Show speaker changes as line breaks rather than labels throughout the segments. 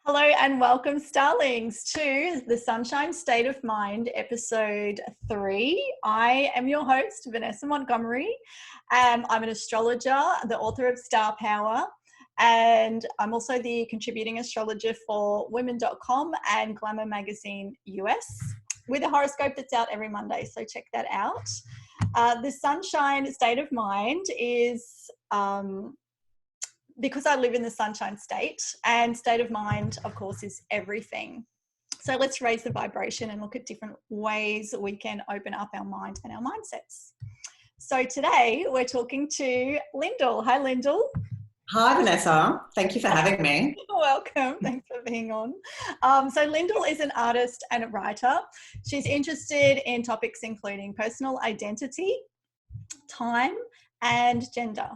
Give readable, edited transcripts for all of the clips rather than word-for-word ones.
Hello and welcome, Starlings, to the Sunshine State of Mind, episode 3. I am your host, Vanessa Montgomery. I'm an astrologer, the author of Star Power, and I'm also the contributing astrologer for women.com and Glamour Magazine US with a horoscope that's out every Monday, so check that out. The Sunshine State of Mind is... because I live in the Sunshine State, and state of mind, of course, is everything. So let's raise the vibration and look at different ways we can open up our mind and our mindsets. So today we're talking to Lyndal. Hi, Lyndal.
Hi, Vanessa. Thank you for having me.
You're welcome. Thanks for being on. So Lyndal is an artist and a writer. She's interested in topics including personal identity, time, and gender.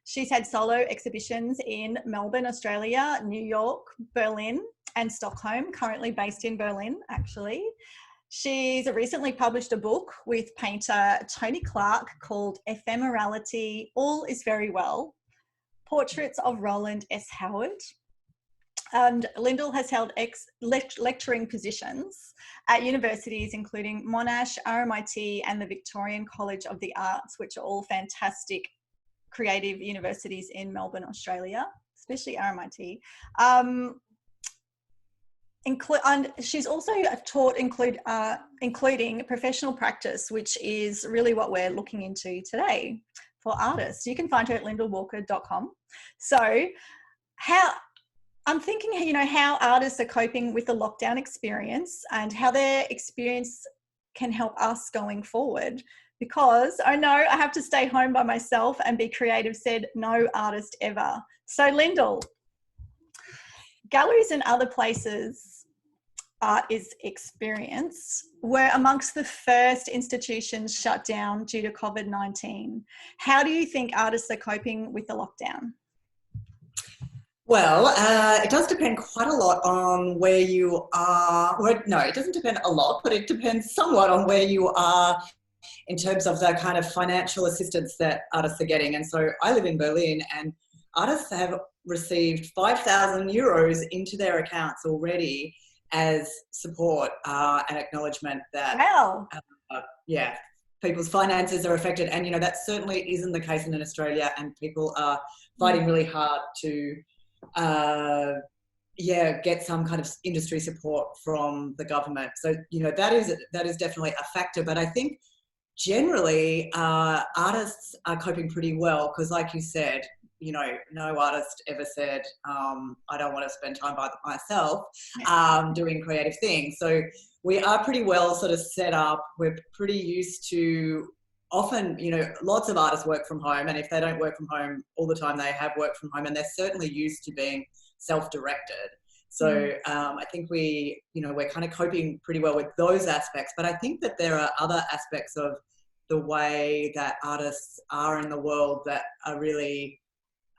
She's had solo exhibitions in Melbourne, Australia, New York, Berlin, and Stockholm, currently based in Berlin, actually. She's recently published a book with painter Tony Clark called Ephemerality, All is Very Well, Portraits of Roland S. Howard. And Lyndal has held lecturing positions at universities including Monash, RMIT, and the Victorian College of the Arts, which are all fantastic creative universities in Melbourne, Australia, especially RMIT. And she's also taught including professional practice, which is really what we're looking into today for artists. You can find her at lyndalwalker.com. So I'm thinking, how artists are coping with the lockdown experience and how their experience can help us going forward. Because I know I have to stay home by myself and be creative, said no artist ever. So Lyndal, galleries and other places art is experience were amongst the first institutions shut down due to COVID-19. How do you think artists are coping with the lockdown?
Well, it does depend quite a lot on where you are. Well, no, it doesn't depend a lot, but it depends somewhat on where you are in terms of the kind of financial assistance that artists are getting. And so I live in Berlin, and artists have received 5,000 euros into their accounts already as support and acknowledgement that,
wow.
People's finances are affected. And, that certainly isn't the case in Australia, and people are fighting really hard to, get some kind of industry support from the government. So, that is definitely a factor. But I think generally, artists are coping pretty well because, like you said, no artist ever said, I don't want to spend time by myself doing creative things. So we are pretty well sort of set up. We're pretty used to often, lots of artists work from home, and if they don't work from home all the time, they have worked from home, and they're certainly used to being self-directed. So I think we're kind of coping pretty well with those aspects. But I think that there are other aspects of the way that artists are in the world that are really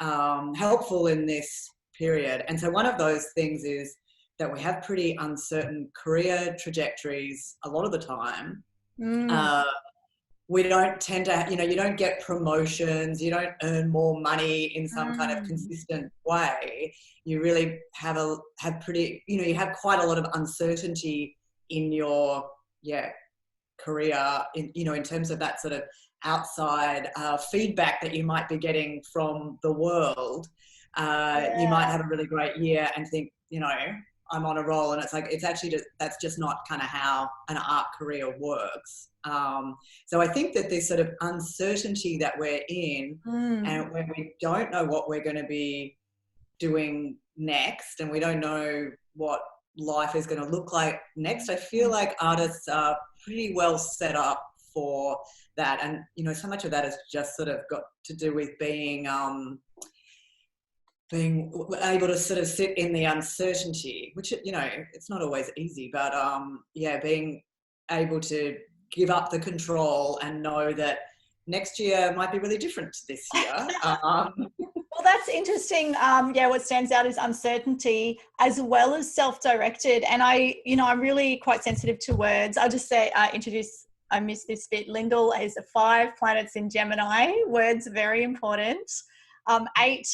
helpful in this period. And so one of those things is that we have pretty uncertain career trajectories a lot of the time. We don't tend to, you don't get promotions, you don't earn more money in some kind of consistent way. You really have pretty, you have quite a lot of uncertainty in your, career, in terms of that sort of outside feedback that you might be getting from the world. You might have a really great year and think, I'm on a roll, and it's like, that's just not kind of how an art career works. So I think that this sort of uncertainty that we're in, and when we don't know what we're going to be doing next, and we don't know what life is going to look like next, I feel like artists are pretty well set up for that. And, so much of that has just sort of got to do with being able to sort of sit in the uncertainty, which, it's not always easy, but being able to give up the control and know that next year might be really different to this year.
Well, that's interesting. What stands out is uncertainty as well as self-directed. And I'm really quite sensitive to words. I'll just say, I missed this bit. Lyndal is 5 planets in Gemini. Words are very important. 8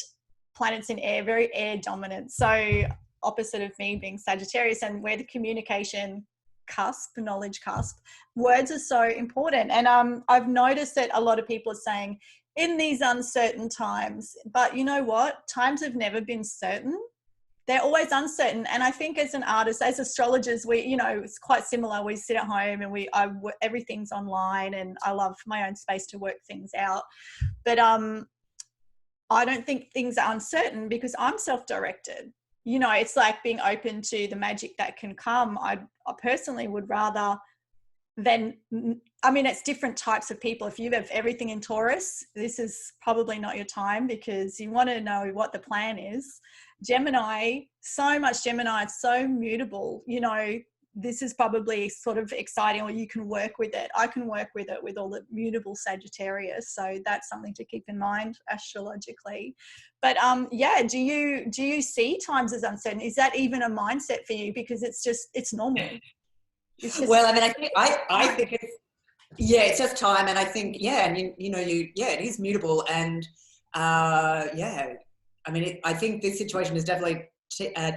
planets in air, very air dominant. So opposite of me being Sagittarius, and we're the communication cusp, knowledge cusp. Words are so important. And I've noticed that a lot of people are saying in these uncertain times, but you know what? Times have never been certain. They're always uncertain. And I think as an artist, as astrologers, we, you know, it's quite similar. We sit at home and everything's online, and I love my own space to work things out. But I don't think things are uncertain because I'm self-directed. You know, it's like being open to the magic that can come. I personally would rather than, I mean, it's different types of people. If you have everything in Taurus, this is probably not your time because you want to know what the plan is. Gemini, so much Gemini, it's so mutable. You know, this is probably sort of exciting, or you can work with it. I can work with it with all the mutable Sagittarius. So that's something to keep in mind astrologically. But yeah, do you see times as uncertain? Is that even a mindset for you? Because it's normal. It's just,
well, I mean, I think it's just time. And I think, and it is mutable. And I mean, I think this situation is definitely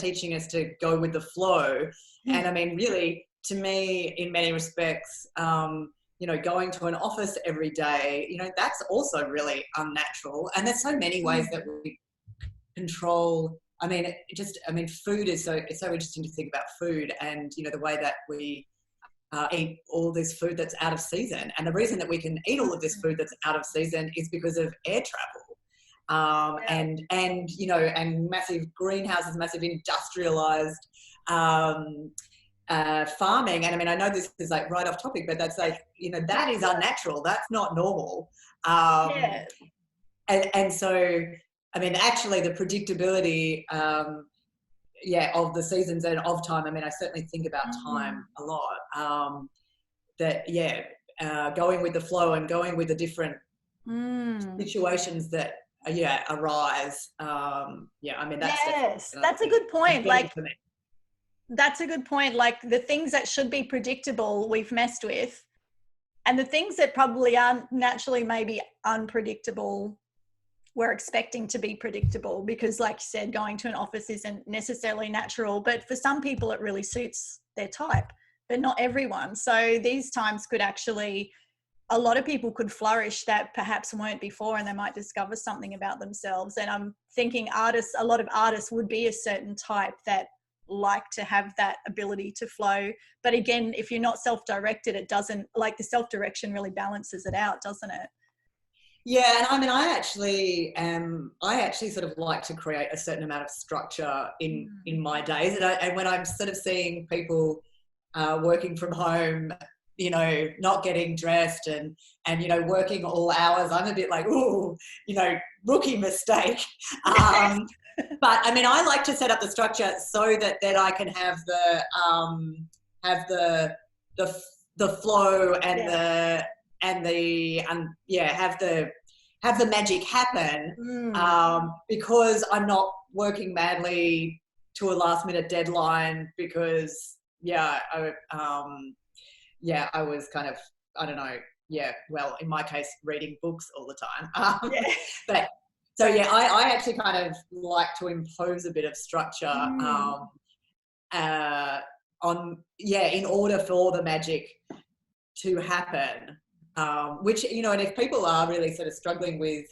teaching us to go with the flow. And I mean, really, to me, in many respects, going to an office every day, that's also really unnatural. And there's so many ways that we control. I mean, food is it's so interesting to think about food and, the way that we eat all this food that's out of season. And the reason that we can eat all of this food that's out of season is because of air travel. And massive greenhouses, massive industrialized farming. And I mean, I know this is like right off topic, but that's like, that is unnatural. That's not normal. And so, I mean, actually the predictability, of the seasons and of time. I mean, I certainly think about time a lot. Going with the flow and going with the different situations that arise. I mean,
that's a good point. Like, that's a good point. Like the things that should be predictable, we've messed with, and the things that probably aren't naturally maybe unpredictable, we're expecting to be predictable because, like you said, going to an office isn't necessarily natural, but for some people it really suits their type, but not everyone. So these times could actually, a lot of people could flourish that perhaps weren't before, and they might discover something about themselves. And I'm thinking a lot of artists would be a certain type that like to have that ability to flow. But again, if you're not self-directed, it doesn't, like the self-direction really balances it out, doesn't it?
Yeah, and I mean, I actually sort of like to create a certain amount of structure in my days. And when I'm sort of seeing people working from home, not getting dressed and working all hours, I'm a bit like, ooh, rookie mistake. But I mean, I like to set up the structure so that then I can have the flow and have the magic happen, because I'm not working madly to a last minute deadline because I was kind of, I don't know, well, in my case, reading books all the time. But so I actually kind of like to impose a bit of structure in order for the magic to happen. Which, and if people are really sort of struggling with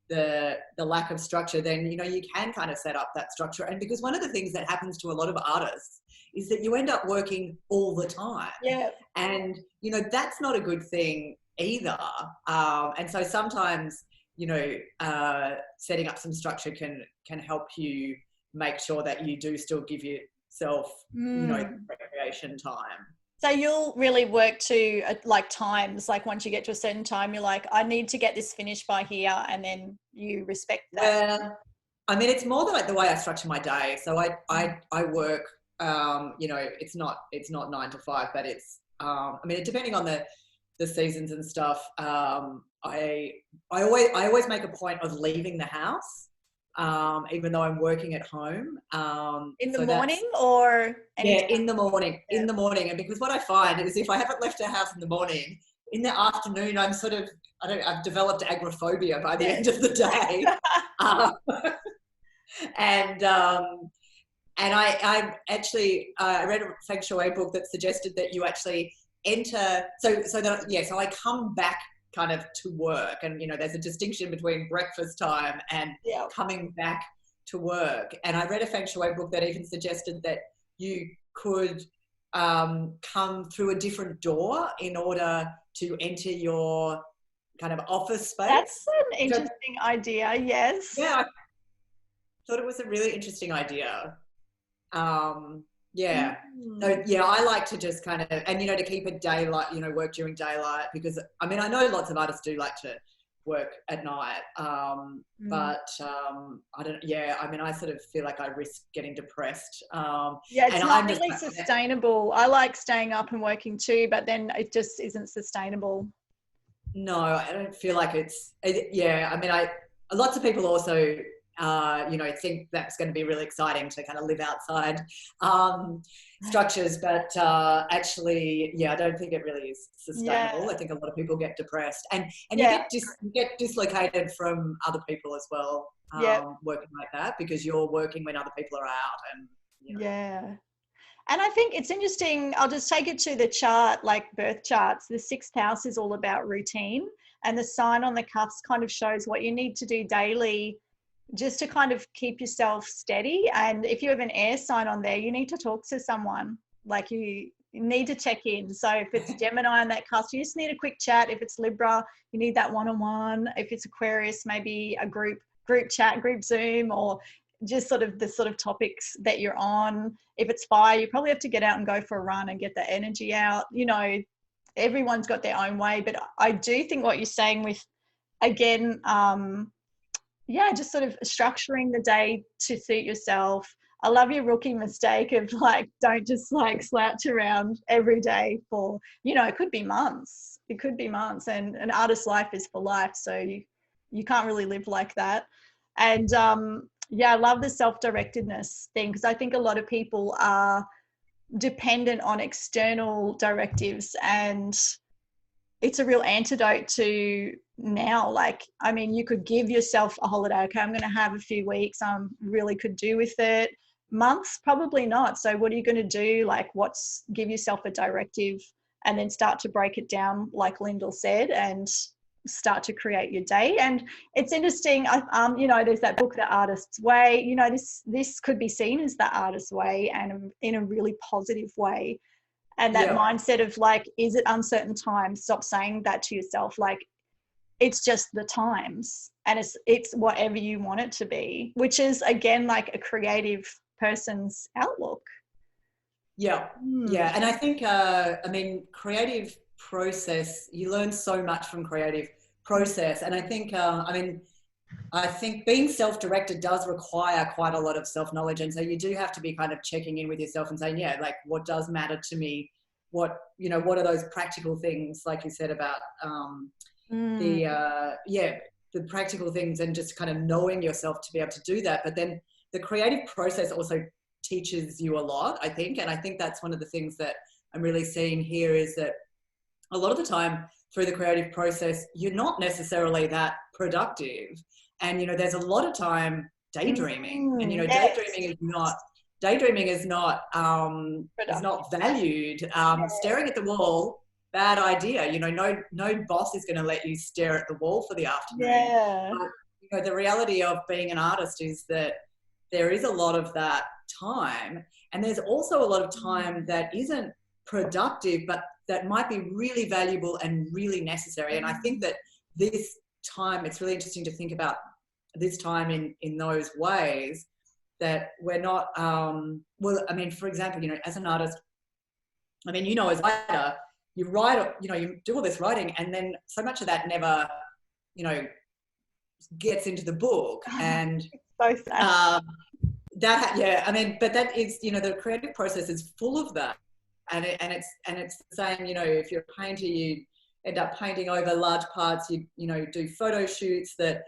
the lack of structure, then, you can kind of set up that structure. And because one of the things that happens to a lot of artists is that you end up working all the time. Yeah. And, that's not a good thing either. And so sometimes, setting up some structure can help you make sure that you do still give yourself, recreation time.
So you'll really work to like times, like once you get to a certain time, you're like, I need to get this finished by here, and then you respect that.
Well, I mean, it's more like the way I structure my day. So I work, it's not 9 to 5, but it's, I mean, depending on the seasons and stuff, I always make a point of leaving the house. Even though I'm working at home.
In the morning or?
In the morning, in the morning. And because what I find is if I haven't left the house in the morning, in the afternoon, I'm sort of, I've developed agoraphobia by the end of the day. I actually I read a feng shui book that suggested that you actually enter. So I come back kind of to work, and there's a distinction between breakfast time and coming back to work. And I read a feng shui book that even suggested that you could come through a different door in order to enter your kind of office space.
That's an interesting idea. Yes.
Yeah, I thought it was a really interesting idea. Yeah. So yeah, I like to just kind of, and to keep it daylight, work during daylight, because I mean, I know lots of artists do like to work at night, but I don't. Yeah, I mean, I sort of feel like I risk getting depressed.
Yeah, it's not really sustainable. I like staying up and working too, but then it just isn't sustainable.
No, I don't feel like yeah, I mean, lots of people also, think that's going to be really exciting to kind of live outside structures, but actually, yeah, I don't think it really is sustainable. I think a lot of people get depressed, and you get dislocated from other people as well, working like that, because you're working when other people are out, and
yeah. And I think it's interesting, I'll just take it to the chart, like birth charts. The 6th house is all about routine, and the sign on the cuffs kind of shows what you need to do daily just to kind of keep yourself steady. And if you have an air sign on there, you need to talk to someone. Like you need to check in. So if it's Gemini on that cusp, you just need a quick chat. If it's Libra, you need that one-on-one. If it's Aquarius, maybe a group chat, group Zoom, or just sort of the sort of topics that you're on. If it's fire, you probably have to get out and go for a run and get the energy out. Everyone's got their own way, but I do think what you're saying with, again, just sort of structuring the day to suit yourself. I love your rookie mistake of don't just slouch around every day for, it could be months. It could be months, and an artist's life is for life. So you can't really live like that. And I love the self-directedness thing, because I think a lot of people are dependent on external directives, and it's a real antidote to now. You could give yourself a holiday. Okay, I'm going to have a few weeks. Really could do with it. Months, probably not. So what are you going to do? Give yourself a directive and then start to break it down, like Lyndal said, and start to create your day. And it's interesting, there's that book, The Artist's Way. This could be seen as the artist's way, and in a really positive way. And that mindset of is it uncertain times? Stop saying that to yourself. It's just the times, and it's whatever you want it to be, which is again a creative person's outlook.
Yeah. And I think creative process, you learn so much from creative process. And I think I think being self-directed does require quite a lot of self-knowledge, and so you do have to be kind of checking in with yourself and saying, what does matter to me, what are those practical things, like you said about the practical things, and just kind of knowing yourself to be able to do that. But then the creative process also teaches you a lot, I think, and I think that's one of the things that I'm really seeing here, is that a lot of the time through the creative process, you're not necessarily that productive. And, there's a lot of time daydreaming, and, daydreaming is not valued. Staring at the wall, bad idea. No boss is going to let you stare at the wall for the afternoon.
Yeah.
But, the reality of being an artist is that there is a lot of that time, and there's also a lot of time that isn't productive, but that might be really valuable and really necessary. And I think that this time, it's really interesting to think about this time in those ways, that we're not, for example, as an artist, as a writer, you write, you do all this writing, and then so much of that never, gets into the book. And
so sad.
But that is, the creative process is full of that. And it's the same, if you're a painter, you end up painting over large parts, you do photo shoots that,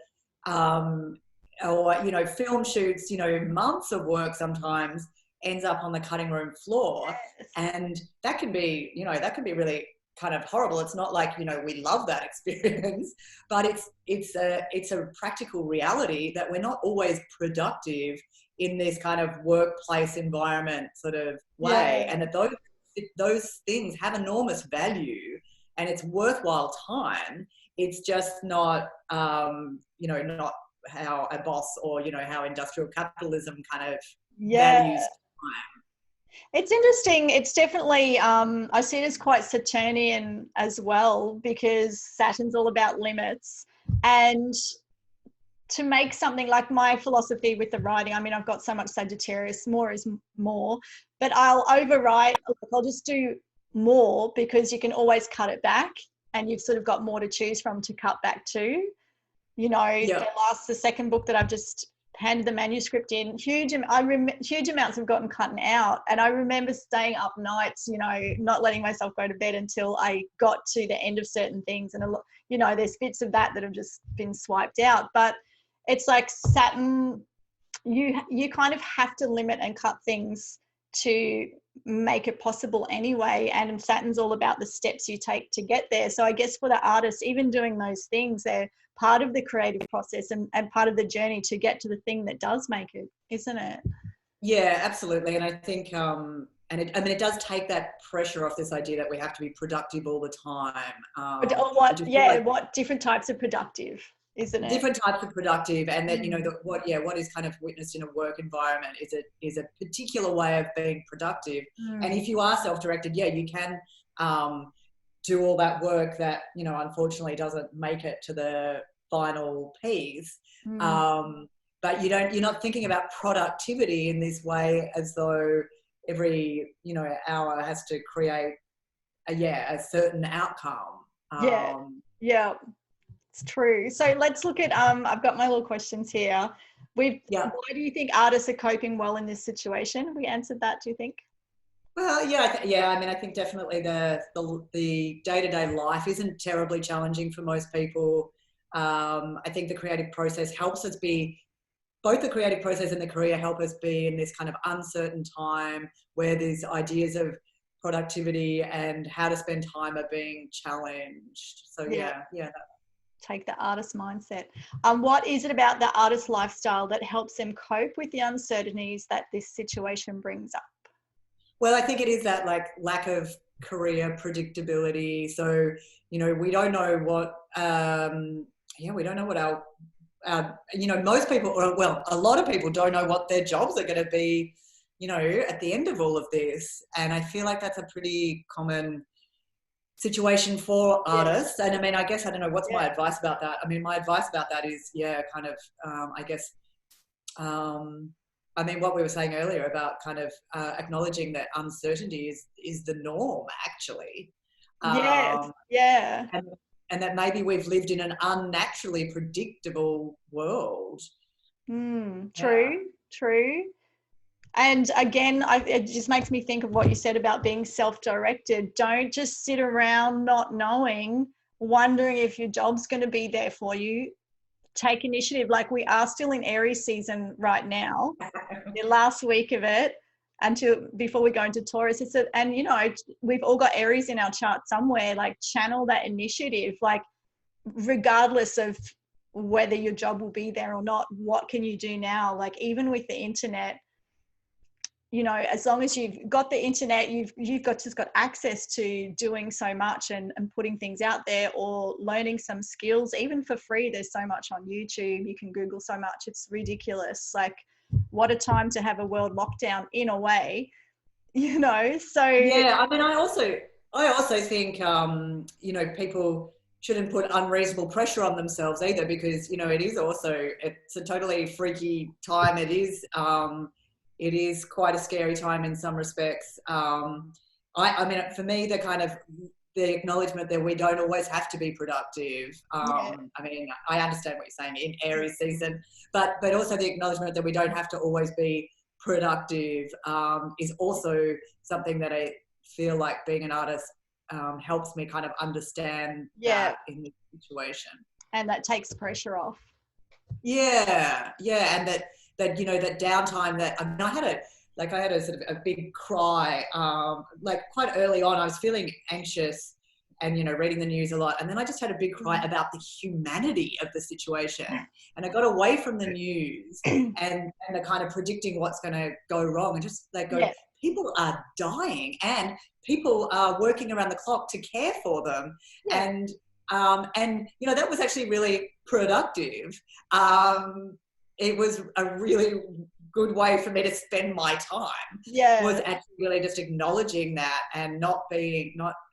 or film shoots, months of work sometimes ends up on the cutting room floor.
Yes.
And that can be, really kind of horrible. It's not like, we love that experience, but it's a practical reality that we're not always productive in this kind of workplace environment sort of way, and that those things have enormous value and it's worthwhile time. It's just not, not how a boss or, how industrial capitalism kind of values time.
It's interesting. It's definitely, I see it as quite Saturnian as well, because Saturn's all about limits. And to make something, like my philosophy with the writing, I mean, I've got so much Sagittarius, more is more, but I'll overwrite. I'll just do more because you can always cut it back and you've sort of got more to choose from to cut back to. The second book that I've just handed the manuscript in, huge amounts have gotten cut out, and I remember staying up nights, not letting myself go to bed until I got to the end of certain things, and there's bits of that have just been swiped out. But it's like Saturn, you kind of have to limit and cut things to make it possible anyway, and Saturn's all about the steps you take to get there. So I guess for the artists, even doing those things, they're part of the creative process and part of the journey to get to the thing that does make it, isn't it?
Yeah, absolutely. And I think it does take that pressure off this idea that we have to be productive all the time. What
different types of productive, isn't it?
Different types of productive, and that what is kind of witnessed in a work environment is a particular way of being productive. And if you are self-directed, you can do all that work that unfortunately doesn't make it to the final piece. But you're not thinking about productivity in this way as though every hour has to create a certain outcome.
It's true. So let's look at I've got my little questions here. Why do you think artists are coping well in this situation? Have we answered that, do you think?
Well, I think definitely the day-to-day life isn't terribly challenging for most people. I think the creative process helps us be, both the creative process and the career help us be in this kind of uncertain time where these ideas of productivity and how to spend time are being challenged. So
take the artist mindset. What is it about the artist lifestyle that helps them cope with the uncertainties that this situation brings up?
Well, I think it is that lack of career predictability. So, we don't know what, we don't know what our most people, a lot of people don't know what their jobs are going to be, at the end of all of this. And I feel like that's a pretty common situation for artists. And I mean, I guess, I don't know, what's my advice about that? I mean, my advice about that is, I mean, what we were saying earlier about kind of acknowledging that uncertainty is the norm, actually. And that maybe we've lived in an unnaturally predictable world.
True. And again, it just makes me think of what you said about being self-directed. Don't just sit around not knowing, wondering if your job's going to be there for you. Take initiative. Like, we are still in Aries season right now, the last week of it, before we go into Taurus. We've all got Aries in our chart somewhere. Like, channel that initiative, like, regardless of whether your job will be there or not, what can you do now? Like, even with the internet, as long as you've got the internet, you've just got access to doing so much and putting things out there, or learning some skills, even for free. There's so much on YouTube. You can Google so much. It's ridiculous. Like, what a time to have a world lockdown in a way, so.
Yeah, I mean, I also think, people shouldn't put unreasonable pressure on themselves either, because, it's a totally freaky time. It is quite a scary time in some respects. I mean, for me, the acknowledgement that we don't always have to be productive. I mean, I understand what you're saying in Aries season, but also the acknowledgement that we don't have to always be productive is also something that I feel like being an artist helps me kind of understand that in this situation.
And that takes pressure off.
Yeah, and that downtime that, I mean, I had a sort of a big cry, quite early on. I was feeling anxious and, you know, reading the news a lot. And then I just had a big cry about the humanity of the situation. And I got away from the news and the kind of predicting what's going to go wrong, and just like go, people are dying and people are working around the clock to care for them. And you know, that was actually really productive. It was a really good way for me to spend my time. Was actually really just acknowledging that, and not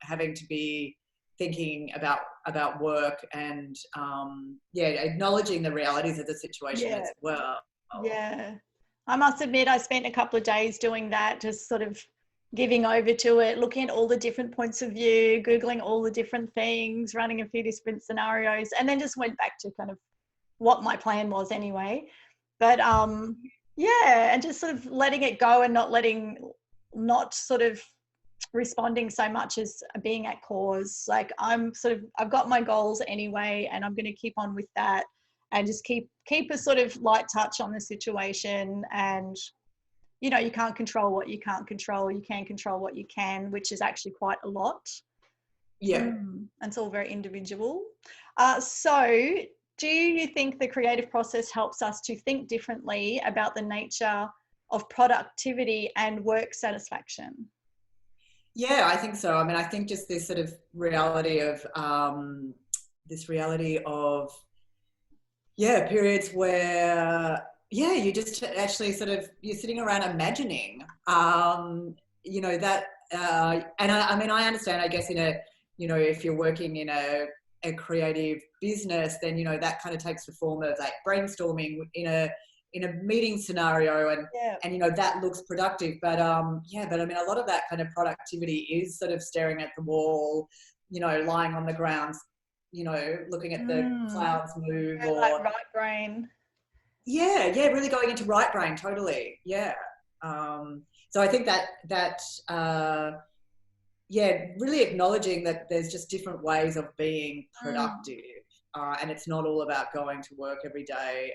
having to be thinking about work, and acknowledging the realities of the situation as well.
I must admit, I spent a couple of days doing that, just sort of giving over to it, looking at all the different points of view, Googling all the different things, running a few different scenarios, and then just went back to kind of what my plan was anyway. But and just sort of letting it go, and not sort of responding so much as being at cause. Like, I've got my goals anyway, and I'm going to keep on with that, and just keep a sort of light touch on the situation. And, you know, you can't control what you can't control. You can control what you can, which is actually quite a lot. And it's all very individual. So do you think the creative process helps us to think differently about the nature of productivity and work satisfaction?
Yeah, I think so. I mean, I think just this sort of reality of periods where you just actually sort of, you're sitting around imagining, you know, that and I mean, I understand, I guess, in a, you know, if you're working in a creative business, then, you know, that kind of takes the form of like brainstorming in a meeting scenario, and you know, that looks productive, but I mean, a lot of that kind of productivity is sort of staring at the wall, you know, lying on the ground, you know, looking at the clouds move, or
like right brain.
Really going into right brain, totally. So I think that really acknowledging that there's just different ways of being productive, and it's not all about going to work every day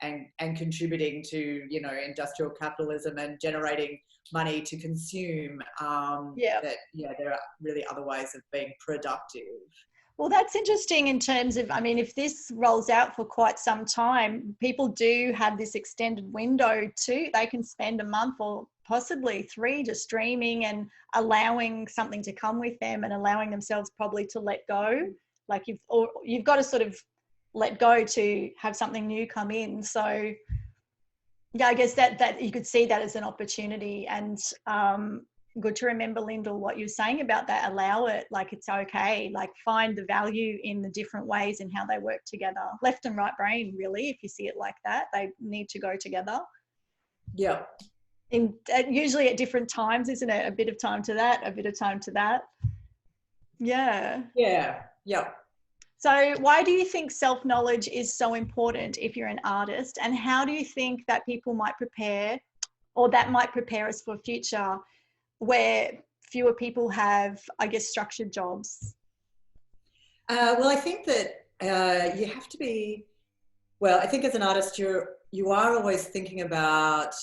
and contributing to, you know, industrial capitalism and generating money to consume. There are really other ways of being productive.
Well, that's interesting in terms of, I mean, if this rolls out for quite some time, people do have this extended window too. They can spend a month or possibly 3 just streaming and allowing something to come with them, and allowing themselves probably to let go. Like, you've got to sort of let go to have something new come in. So yeah, I guess that you could see that as an opportunity. And good to remember, Lyndal, what you're saying about that. Allow it, like, it's okay. Like, find the value in the different ways in how they work together. Left and right brain, really, if you see it like that, they need to go together. Usually at different times, isn't it? A bit of time to that, a bit of time to that. So why do you think self-knowledge is so important if you're an artist? And how do you think that people might prepare, or that might prepare us for a future where fewer people have, I guess, structured jobs?
Well, I think that you have to be, well, I think as an artist, you are always thinking about,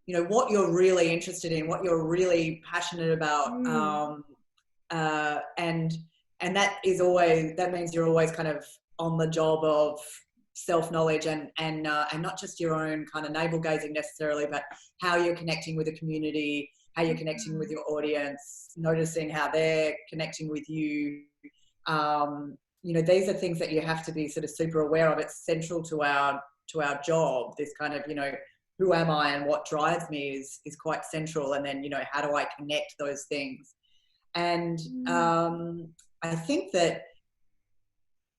you know, what you're really interested in, what you're really passionate about. And that means you're always kind of on the job of self-knowledge, and not just your own kind of navel gazing necessarily, but how you're connecting with the community, how you're connecting with your audience, noticing how they're connecting with you. You know, these are things that you have to be sort of super aware of. It's central to our job. This kind of, you know, who am I and what drives me is quite central. And then, you know, how do I connect those things? And I think that,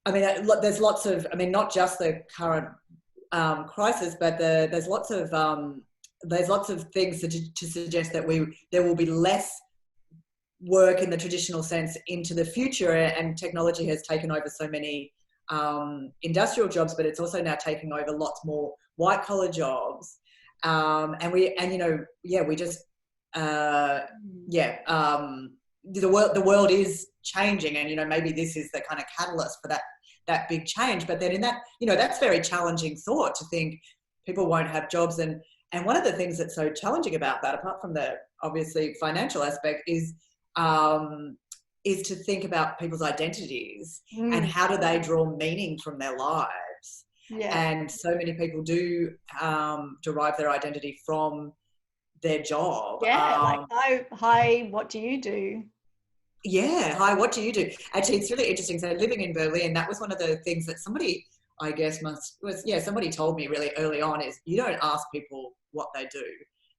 I mean, there's lots of, I mean, not just the current crisis, but there's lots of things to suggest that there will be less work in the traditional sense into the future, and technology has taken over so many industrial jobs, but it's also now taking over lots more white collar jobs, the world is changing, and, you know, maybe this is the kind of catalyst for that big change. But then in that, you know, that's very challenging thought, to think people won't have jobs. And one of the things that's so challenging about that, apart from the obviously financial aspect, is is to think about people's identities and
Mm.
how do they draw meaning from their lives.
Yeah.
And so many people do derive their identity from their job.
Yeah. Like, hi, what do you do?
Yeah. Hi, what do you do? Actually, it's really interesting. So living in Berlin, that was one of the things that somebody, I guess, somebody told me really early on is you don't ask people what they do.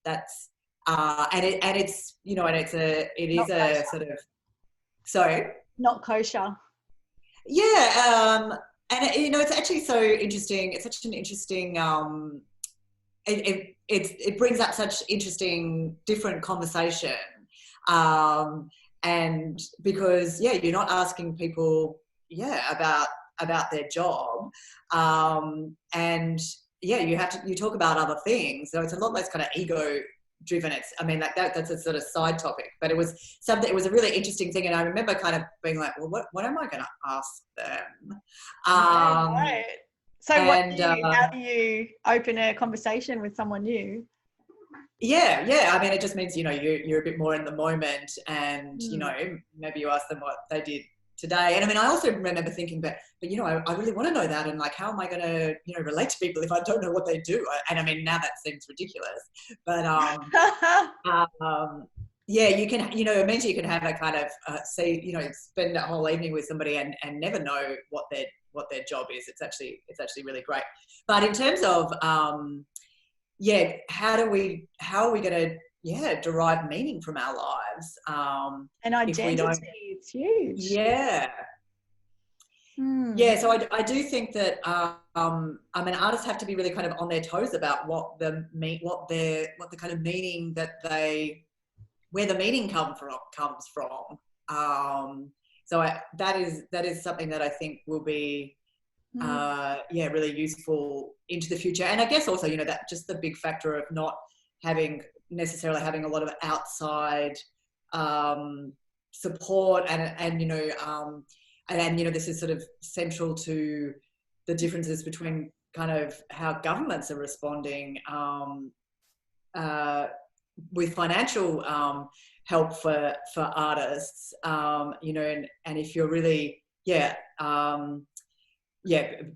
That's, it is
Not
a
kosher.
sort of, sorry.
Not kosher.
Yeah. It's actually so interesting. It's such an interesting, it brings up such interesting different conversation, and because you're not asking people about their job, and you talk about other things, so it's a lot less kind of ego driven. That's a sort of side topic, but it was a really interesting thing, and I remember kind of being like, well, what am I going to ask them?
Yeah, right. So
And
how do you open a conversation with someone new?
yeah. I mean, it just means, you're a bit more in the moment, and,
Mm.
maybe you ask them what they did today. And I mean, I also remember thinking, but I really want to know that. And like, how am I going to, relate to people if I don't know what they do? And I mean, now that seems ridiculous, but, you can, it means you can have a kind of, spend a whole evening with somebody and never know what their job is. It's actually really great. But in terms of, how are we going to derive meaning from our lives?
And
If we don't,
identity, it's huge.
yeah.
Hmm.
Yeah, so I do think that artists have to be really kind of on their toes about what the kind of meaning where the meaning comes from. That is something that I think will be really useful into the future. And I guess also, that just the big factor of not necessarily having a lot of outside support and this is sort of central to the differences between kind of how governments are responding with financial help for artists, and if you're really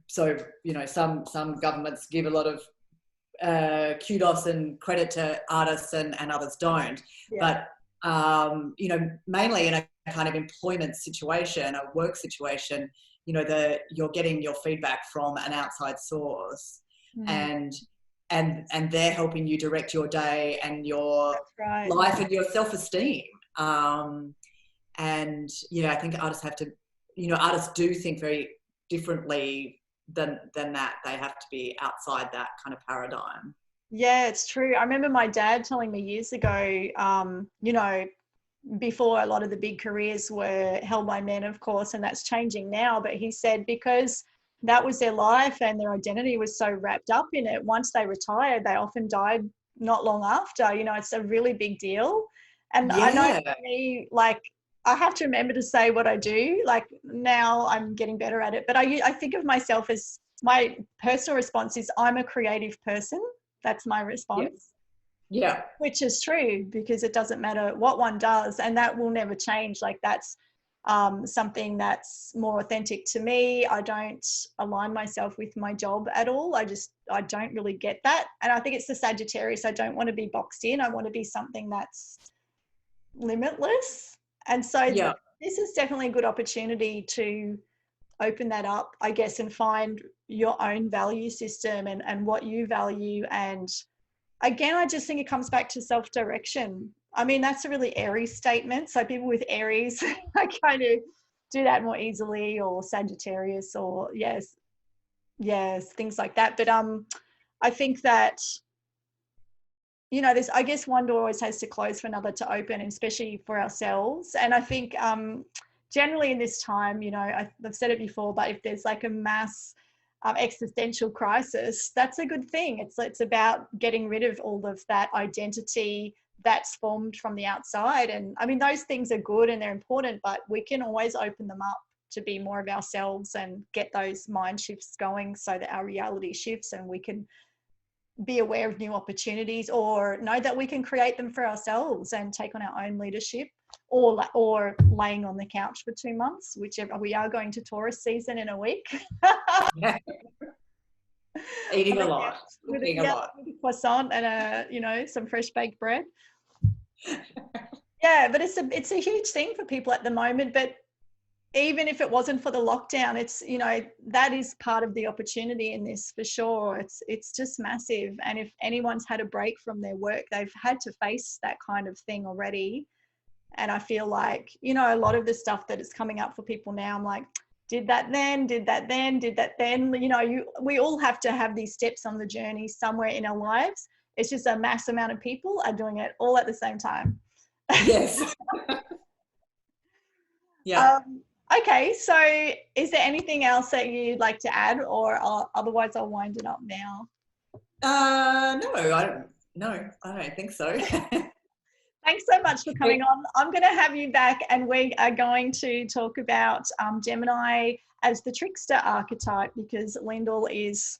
so some governments give a lot of kudos and credit to artists and others don't.
Yeah.
But mainly in a kind of employment situation, a work situation, you're getting your feedback from an outside source, and they're helping you direct your day and your life and your self-esteem. I think artists have to, artists do think very differently than that. They have to be outside that kind of paradigm.
Yeah, it's true. I remember my dad telling me years ago, before a lot of the big careers were held by men, of course, and that's changing now. But he said because that was their life and their identity was so wrapped up in it, once they retired, they often died not long after. It's a really big deal. And I know for me, like, I have to remember to say what I do. Like, now I'm getting better at it. But I think of myself as, my personal response is, I'm a creative person. That's my response.
Yeah.
Which is true, because it doesn't matter what one does, and that will never change. Like, that's something that's more authentic to me. I don't align myself with my job at all. I don't really get that. And I think it's the Sagittarius. I don't want to be boxed in. I want to be something that's limitless. And so this is definitely a good opportunity to open that up, I guess, and find your own value system and what you value. And again, I just think it comes back to self-direction. I mean, that's a really Aries statement. So people with Aries, I kind of do that more easily, or Sagittarius, or yes, things like that. But I think that, there's, I guess, one door always has to close for another to open, especially for ourselves. And I think generally in this time, I've said it before, but if there's like a mass existential crisis, that's a good thing. It's about getting rid of all of that identity that's formed from the outside. And I mean, those things are good and they're important, but we can always open them up to be more of ourselves and get those mind shifts going so that our reality shifts and we can be aware of new opportunities, or know that we can create them for ourselves and take on our own leadership, or laying on the couch for 2 months, whichever. We are going to tourist season in a week.
Yeah. Eating a lot. Eating a lot.
With a croissant and some fresh baked bread. Yeah, but it's a huge thing for people at the moment. But even if it wasn't for the lockdown, it's, that is part of the opportunity in this for sure. It's just massive. And if anyone's had a break from their work, they've had to face that kind of thing already. And I feel like, a lot of the stuff that is coming up for people now, I'm like, did that then. We all have to have these steps on the journey somewhere in our lives. It's just a mass amount of people are doing it all at the same time.
Yes. Yeah.
Okay, so is there anything else that you'd like to add, or otherwise I'll wind it up now?
No, I don't think so.
Thanks so much for coming on. I'm going to have you back, and we are going to talk about Gemini as the trickster archetype, because Lyndal is,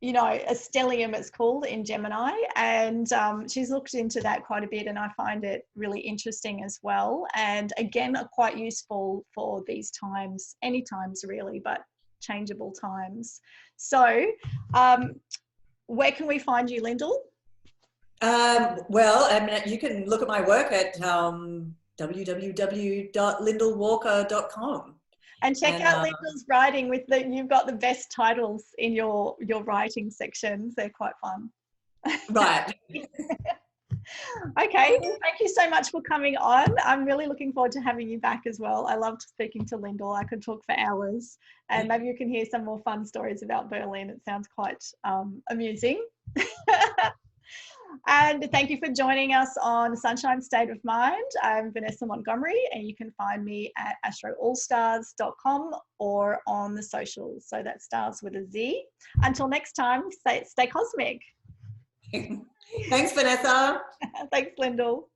a stellium it's called in Gemini, and she's looked into that quite a bit, and I find it really interesting as well. And again, quite useful for these times, any times really, but changeable times. So where can we find you, Lyndal?
Well, you can look at my work at www.lyndalwalker.com.
And check out Lyndal's writing you've got the best titles in your writing sections. They're quite fun.
Right.
Okay. Thank you so much for coming on. I'm really looking forward to having you back as well. I loved speaking to Lyndal. I could talk for hours, and maybe you can hear some more fun stories about Berlin. It sounds quite amusing. And thank you for joining us on Sunshine State of Mind. I'm Vanessa Montgomery, and you can find me at astroallstars.com or on the socials. So that stars with a Z. Until next time, stay cosmic.
Thanks, Vanessa.
Thanks, Lyndal.